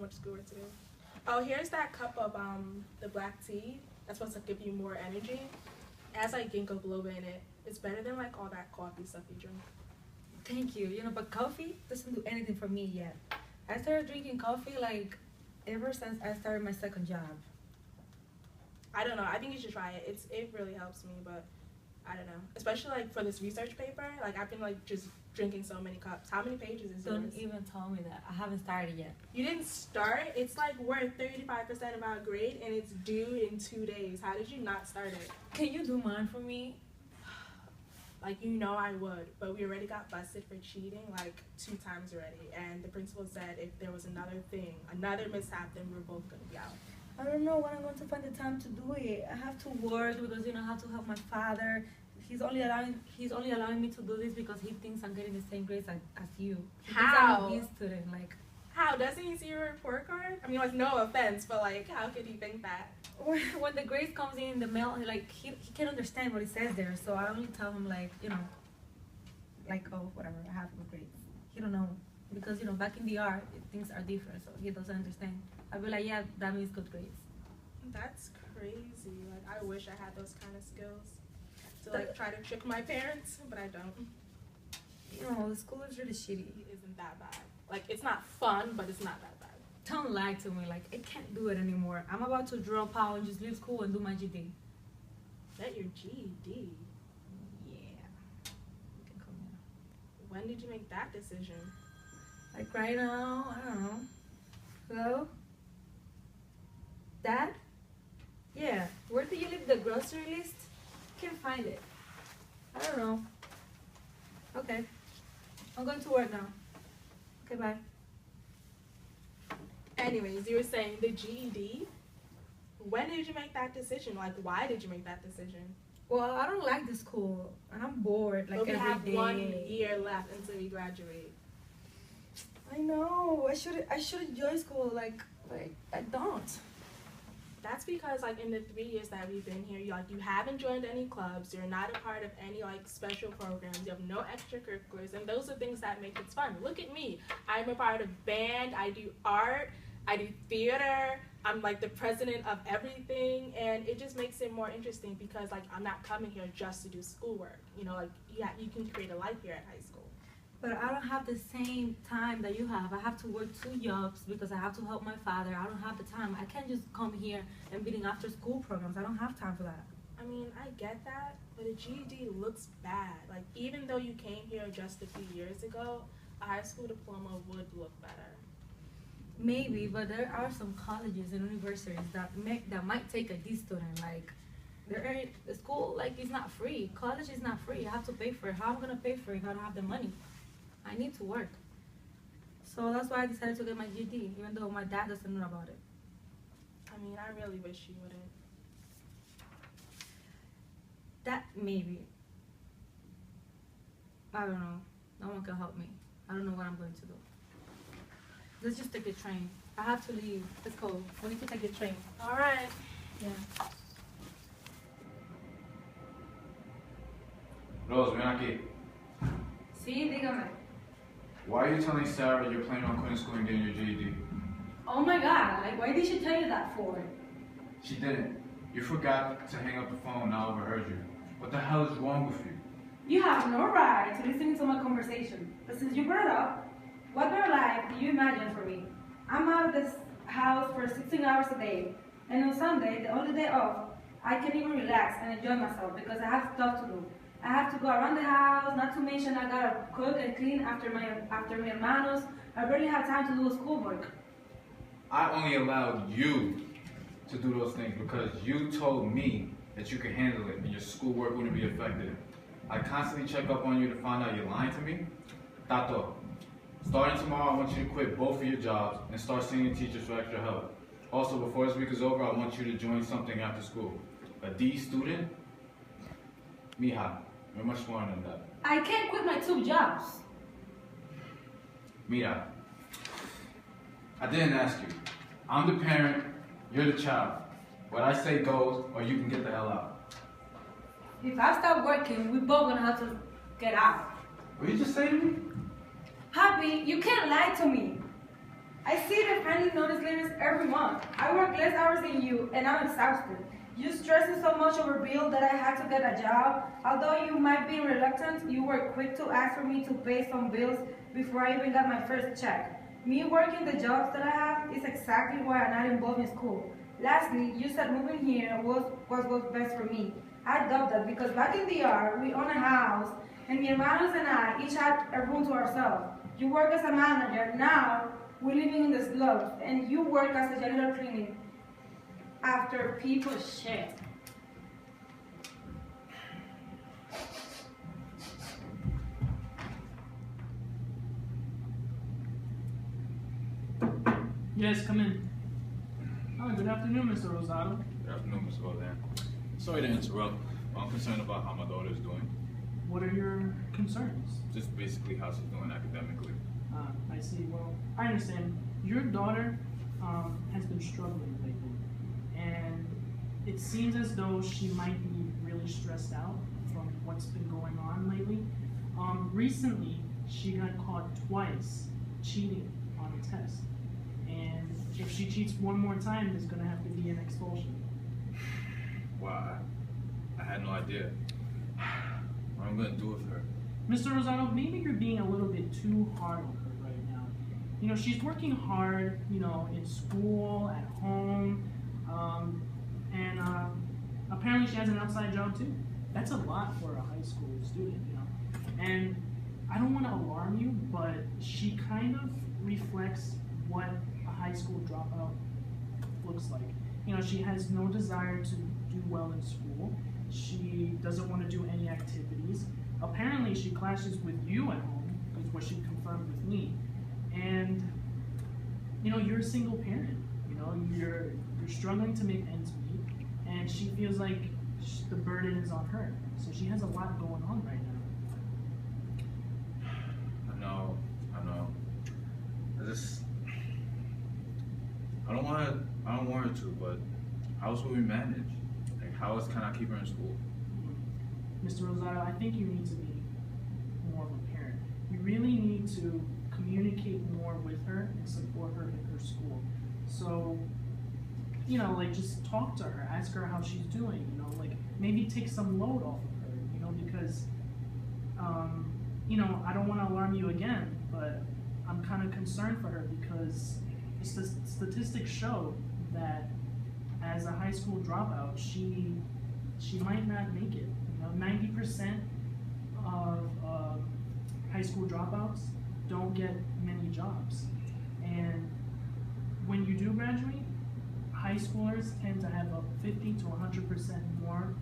much schoolwork to do. Oh, here's that cup of the black tea that's supposed to give you more energy. It has like ginkgo biloba in it. It's better than like all that coffee stuff you drink. Thank you. You know, but coffee doesn't do anything for me yet. I started drinking coffee like ever since I started my second job. I don't know. I think you should try it. It really helps me, but I don't know. Especially like for this research paper, like I've been like just drinking so many cups. How many pages is Don't yours? even tell me that. I haven't started yet. You didn't start? It's like worth 35% of our grade and it's due in 2 days. How did you not start it? Can you do mine for me? Like, you know I would, but we already got busted for cheating like 2 times already. And the principal said if there was another thing, another mishap, then we're both going to be out. I don't know when I'm going to find the time to do it. I have to work because, you know, I have to help my father. He's only allowing me to do this because he thinks I'm getting the same grades as you. He thinks I'm a B student, like. How? Doesn't he see your report card? I mean, like, no offense, but like, how could he think that? When the grades comes in the mail, like he can't understand what it says there, so I only tell him like, you know, like, oh, whatever, I have good grades. He don't know because, you know, back in the art things are different, so he doesn't understand. I'll be like, yeah, that means good grades. That's crazy. Like, I wish I had those kind of skills to like try to trick my parents, but I don't. You know, the school is really shitty. It isn't that bad. Like, it's not fun, but it's not that bad. Don't lie to me. Like, I can't do it anymore. I'm about to drop out and just leave school and do my GD. Get your GED? Yeah. You can come here. When did you make that decision? Like right now, I don't know. Hello? Dad? Yeah. Where did you leave the grocery list? Can't find it. I don't know. Okay. I'm going to work now. Okay, bye. Anyways, you were saying the GED. When did you make that decision? Like, why did you make that decision? Well, I don't like the school, and I'm bored. Like, but we every have day. 1 year left until we graduate. I know. I should enjoy school. Like I don't. That's because, like, in the 3 years that we've been here, you haven't joined any clubs, you're not a part of any, like, special programs, you have no extracurriculars, and those are things that make it fun. Look at me. I'm a part of band, I do art, I do theater, I'm, like, the president of everything, and it just makes it more interesting because, like, I'm not coming here just to do schoolwork. You know, like, yeah, you can create a life here at high school. But I don't have the same time that you have. I have to work 2 jobs because I have to help my father. I don't have the time. I can't just come here and be in after school programs. I don't have time for that. I mean, I get that, but a GED looks bad. Like, even though you came here just a few years ago, a high school diploma would look better. Maybe, but there are some colleges and universities that might take a D student. Like, the school, like, is not free. College is not free. I have to pay for it. How am I gonna pay for it if I don't have the money? I need to work. So that's why I decided to get my GED, even though my dad doesn't know about it. I mean, I really wish you wouldn't. That maybe. I don't know. No one can help me. I don't know what I'm going to do. Let's just take the train. I have to leave. Let's go. We need to take the train. All right. Yeah. Rose, ven aquí. Sí, dígame. Why are you telling Sarah you're planning on quitting school and getting your GED? Oh my God, like why did she tell you that for? She didn't. You forgot to hang up the phone and I overheard you. What the hell is wrong with you? You have no right to listen to my conversation. But since you brought it up, what better life do you imagine for me? I'm out of this house for 16 hours a day. And on Sunday, the only day off, I can even relax and enjoy myself because I have stuff to do. I have to go around the house, not to mention I gotta cook and clean after my hermanos. I barely have time to do schoolwork. I only allowed you to do those things because you told me that you could handle it and your schoolwork wouldn't be affected. I constantly check up on you to find out you're lying to me. Tato, starting tomorrow, I want you to quit both of your jobs and start seeing teachers for extra help. Also, before this week is over, I want you to join something after school. A D student? Mija, you're much smarter than that. I can't quit my 2 jobs. Mira, I didn't ask you. I'm the parent, you're the child. What I say goes, or you can get the hell out. If I stop working, we both gonna have to get out. What did you just say to me? Happy, you can't lie to me. I see the friendly notice letters every month. I work less hours than you, and I'm exhausted. You stressing so much over bills that I had to get a job. Although you might be reluctant, you were quick to ask for me to pay some bills before I even got my first check. Me working the jobs that I have is exactly why I'm not involved in school. Lastly, you said moving here was best for me. I doubt that because back in the R, we own a house, and my hermanos and I each had a room to ourselves. You work as a manager, now we're living in the slums, and you work as a janitor cleaning after people's shit. Yes, come in. Oh, good afternoon, Mr. Rosado. Good afternoon, Mr. Rodan. Sorry to interrupt. I'm concerned about how my daughter is doing. What are your concerns? Just basically how she's doing academically. I see. Well, I understand. Your daughter has been struggling lately, and it seems as though she might be really stressed out from what's been going on lately. Recently, she got caught twice cheating on a test, and if she cheats one more time, there's going to have to be an expulsion. Wow, I had no idea. What I'm gonna do with her? Mr. Rosado, maybe you're being a little bit too hard on her right now. You know, she's working hard, you know, in school, at home, and apparently she has an outside job too. That's a lot for a high school student, you know. And I don't want to alarm you, but she kind of reflects what a high school dropout looks like. You know, she has no desire to do well in school. She doesn't want to do any activities. Apparently, she clashes with you at home, is what she confirmed with me. And you know, you're a single parent. You know, you're struggling to make ends meet, and she feels like the burden is on her. So she has a lot going on right now. I know. I don't want her to, but how else will we manage? Like, how else can I keep her in school? Mr. Rosado, I think you need to be more of a parent. You really need to communicate more with her and support her in her school. So, you know, like, just talk to her, ask her how she's doing, you know, like, maybe take some load off of her, you know, because, you know, I don't want to alarm you again, but I'm kind of concerned for her because the statistics show that as a high school dropout, she might not make it. You know, 90% of high school dropouts don't get many jobs, and when you do graduate, high schoolers tend to have a 50 to 100% more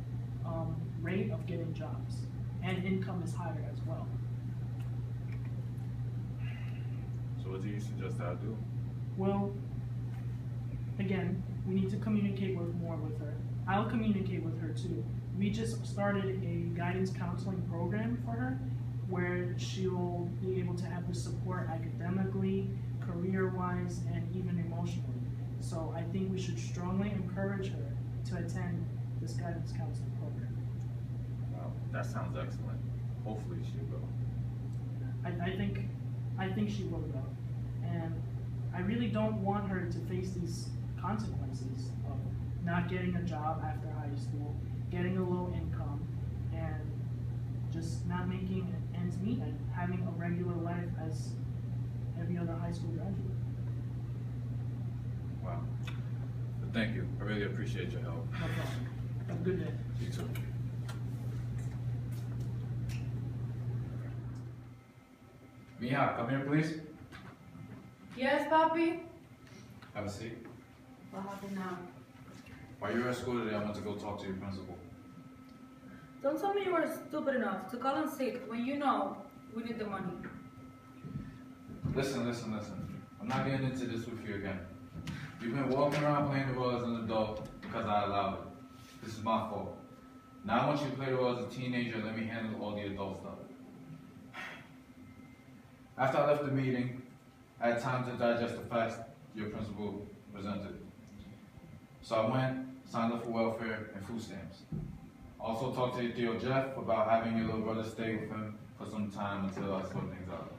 rate of getting jobs, and income is higher as well. So what do you suggest I do? Well, again, we need to communicate more with her. I'll communicate with her too. We just started a guidance counseling program for her where she'll be able to have the support academically, career-wise, and even emotionally. So I think we should strongly encourage her to attend this guidance counseling program. Wow, that sounds excellent. Hopefully she will. I think she will go. And I really don't want her to face these consequences of not getting a job after high school, getting a low income, and just not making ends meet and having a regular life as every other high school graduate. Wow. But thank you. I really appreciate your help. No problem. Have a good day. You too. Mija, come here, please. Yes, Papi? Have a seat. What happened now? While you were at school today, I went to go talk to your principal. Don't tell me you were stupid enough to call in sick when you know we need the money. Listen. I'm not getting into this with you again. You've been walking around playing the role as an adult because I allowed it. This is my fault. Now I want you to play the role as a teenager and let me handle all the adult stuff. After I left the meeting, I had time to digest the facts your principal presented. So I went, signed up for welfare and food stamps. Also talked to your Theo Jeff about having your little brother stay with him for some time until I sort things out.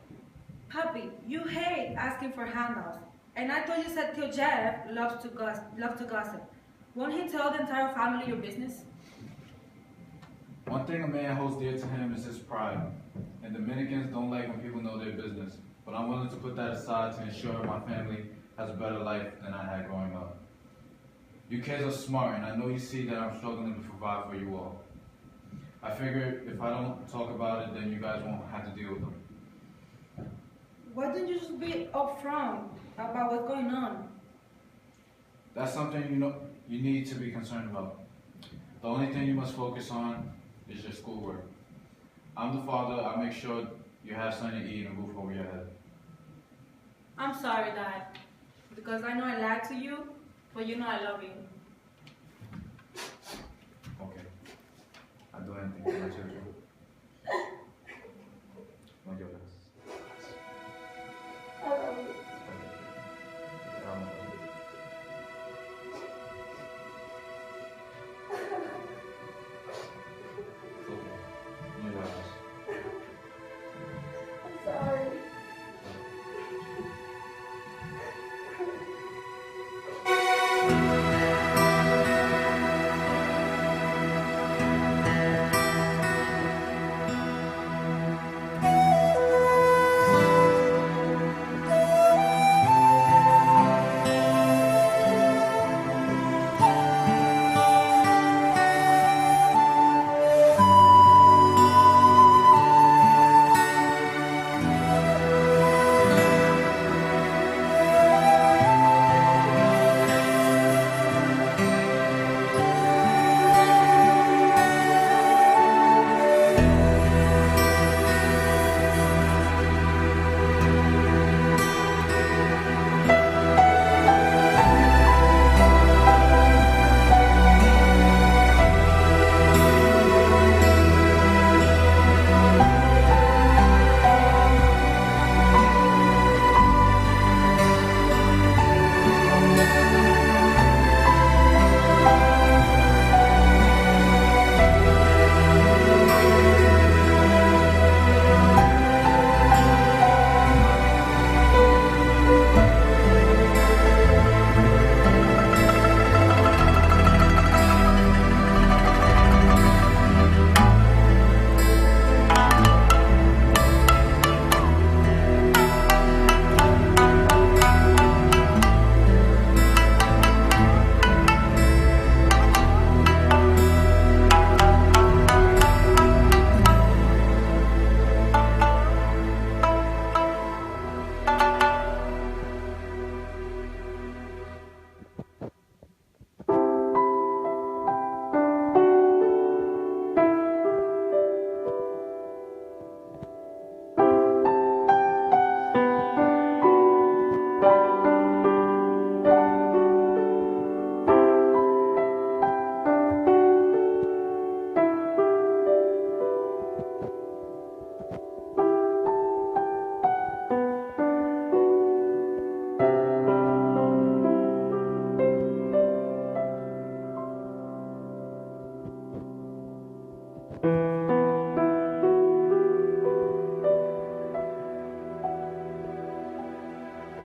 Papi, you hate asking for handouts. And I thought you said Tio Jeff loves to gossip. Won't he tell the entire family your business? One thing a man holds dear to him is his pride. And Dominicans don't like when people know their business. But I'm willing to put that aside to ensure my family has a better life than I had growing up. You kids are smart, and I know you see that I'm struggling to provide for you all. I figure if I don't talk about it, then you guys won't have to deal with them. Why don't you just be upfront about what's going on? That's something you need to be concerned about. The only thing you must focus on is your schoolwork. I'm the father. I make sure you have something to eat and a roof over your head. I'm sorry, Dad, because I know I lied to you, but you know I love you. Okay. I'll do anything for my children.